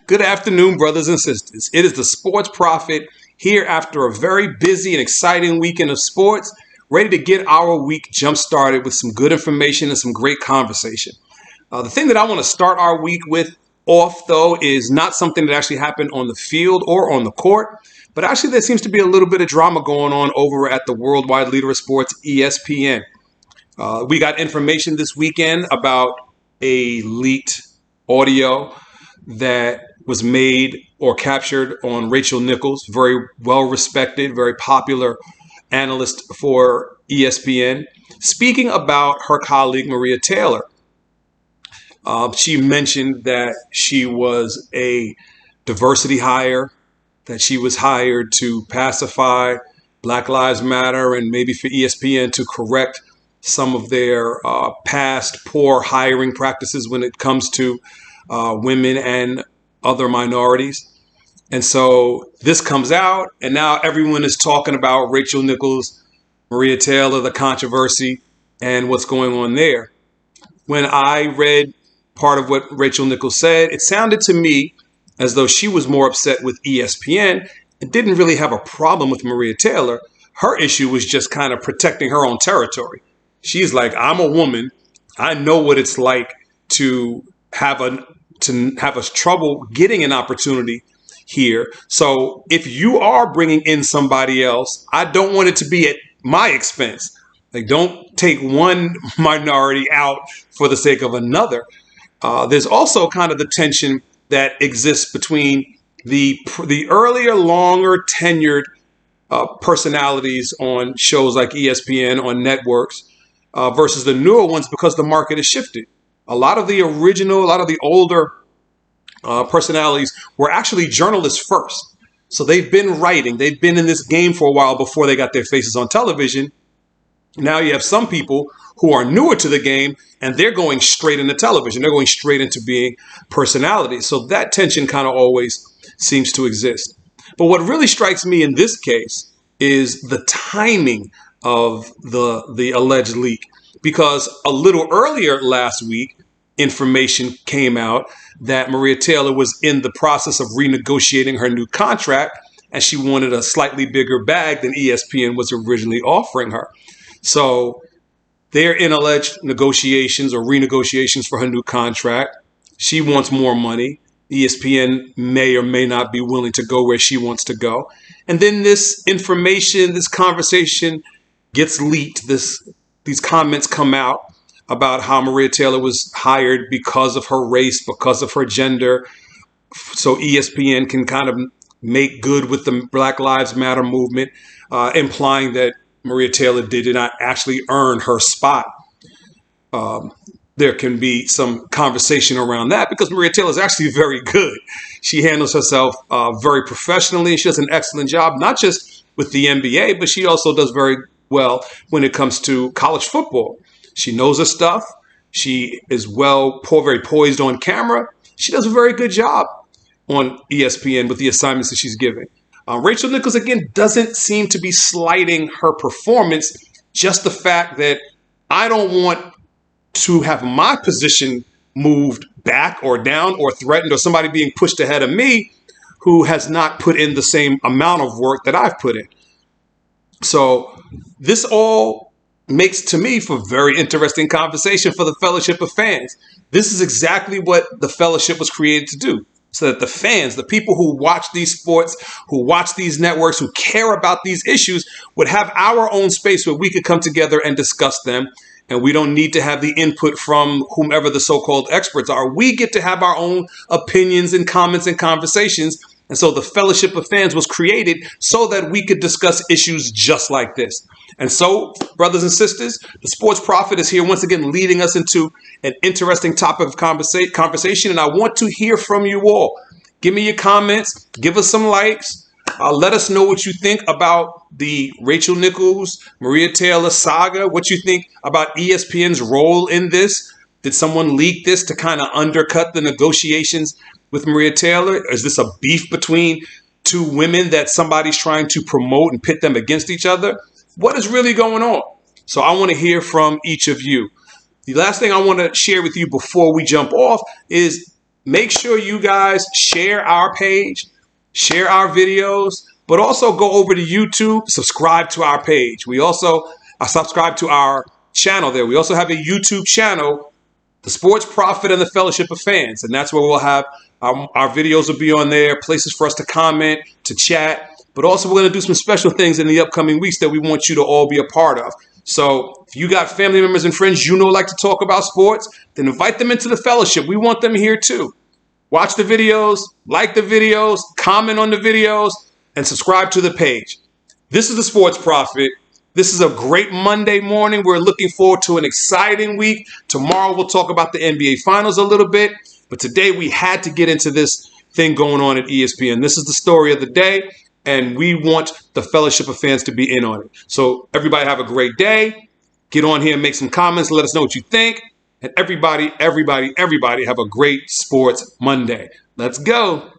Good afternoon, brothers and sisters. It is the Sports Prophet here after a very busy and exciting weekend of sports, ready to get our week jump-started with some good information and some great conversation. The thing that I want to start our week with off, though, is not something that actually happened on the field or on the court, but actually there seems to be a little bit of drama going on over at the worldwide leader of sports, ESPN. We got information this weekend about a leaked audio that was made or captured on Rachel Nichols, very well-respected, very popular analyst for ESPN, speaking about her colleague Maria Taylor. She mentioned that she was a diversity hire, that she was hired to pacify Black Lives Matter and maybe for ESPN to correct some of their past poor hiring practices when it comes to women and other minorities. And so this comes out, and now everyone is talking about Rachel Nichols, Maria Taylor, the controversy, and what's going on there. When I read part of what Rachel Nichols said, it sounded to me as though she was more upset with ESPN and didn't really have a problem with Maria Taylor. Her issue was just kind of protecting her own territory. She's like, I'm a woman. I know what it's like to have a trouble getting an opportunity here. So if you are bringing in somebody else, I don't want it to be at my expense. Like, don't take one minority out for the sake of another. There's also kind of the tension that exists between the earlier, longer tenured personalities on shows like ESPN, on networks, versus the newer ones, because the market has shifted. A lot of the older personalities were actually journalists first. So they've been writing. They've been in this game for a while before they got their faces on television. Now you have some people who are newer to the game, and they're going straight into television. They're going straight into being personalities. So that tension kind of always seems to exist. But what really strikes me in this case is the timing of the alleged leak. Because a little earlier last week, information came out that Maria Taylor was in the process of renegotiating her new contract, and she wanted a slightly bigger bag than ESPN was originally offering her. So they're in alleged negotiations or renegotiations for her new contract. She wants more money. ESPN may or may not be willing to go where she wants to go. And then this information, this conversation gets leaked. These comments come out about how Maria Taylor was hired because of her race, because of her gender, so ESPN can kind of make good with the Black Lives Matter movement, implying that Maria Taylor did not actually earn her spot. There can be some conversation around that because Maria Taylor is actually very good. She handles herself very professionally. She does an excellent job, not just with the NBA, but she also does very well when it comes to college football. She knows her stuff. She is very poised on camera. She does a very good job on ESPN with the assignments that she's giving. Rachel Nichols, again, doesn't seem to be slighting her performance, just the fact that I don't want to have my position moved back or down or threatened, or somebody being pushed ahead of me who has not put in the same amount of work that I've put in. So this all makes, to me, for very interesting conversation for the Fellowship of Fans. This is exactly what the Fellowship was created to do, so that the fans, the people who watch these sports, who watch these networks, who care about these issues, would have our own space where we could come together and discuss them. And we don't need to have the input from whomever the so-called experts are. We get to have our own opinions and comments and conversations. And so the Fellowship of Fans was created so that we could discuss issues just like this. And so, brothers and sisters, the Sports Prophet is here once again, leading us into an interesting topic of conversation. And I want to hear from you all. Give me your comments. Give us some likes. Let us know what you think about the Rachel Nichols, Maria Taylor saga, what you think about ESPN's role in this. Did someone leak this to kind of undercut the negotiations with Maria Taylor? Is this a beef between two women that somebody's trying to promote and pit them against each other? What is really going on? So I want to hear from each of you. The last thing I want to share with you before we jump off is make sure you guys share our page, share our videos, but also go over to YouTube, subscribe to our page. We also subscribe to our channel there. We also have a YouTube channel, The Sports Prophet and the Fellowship of Fans, and that's where we'll have our videos will be on there, places for us to comment, to chat, but also we're going to do some special things in the upcoming weeks that we want you to all be a part of. So if you got family members and friends you know like to talk about sports, then invite them into the fellowship. We want them here too. Watch the videos, like the videos, comment on the videos, and subscribe to the page. This is The Sports Prophet. This is a great Monday morning. We're looking forward to an exciting week. Tomorrow we'll talk about the NBA Finals a little bit. But today we had to get into this thing going on at ESPN. This is the story of the day, and we want the Fellowship of Fans to be in on it. So everybody have a great day. Get on here and make some comments. Let us know what you think. And everybody have a great Sports Monday. Let's go.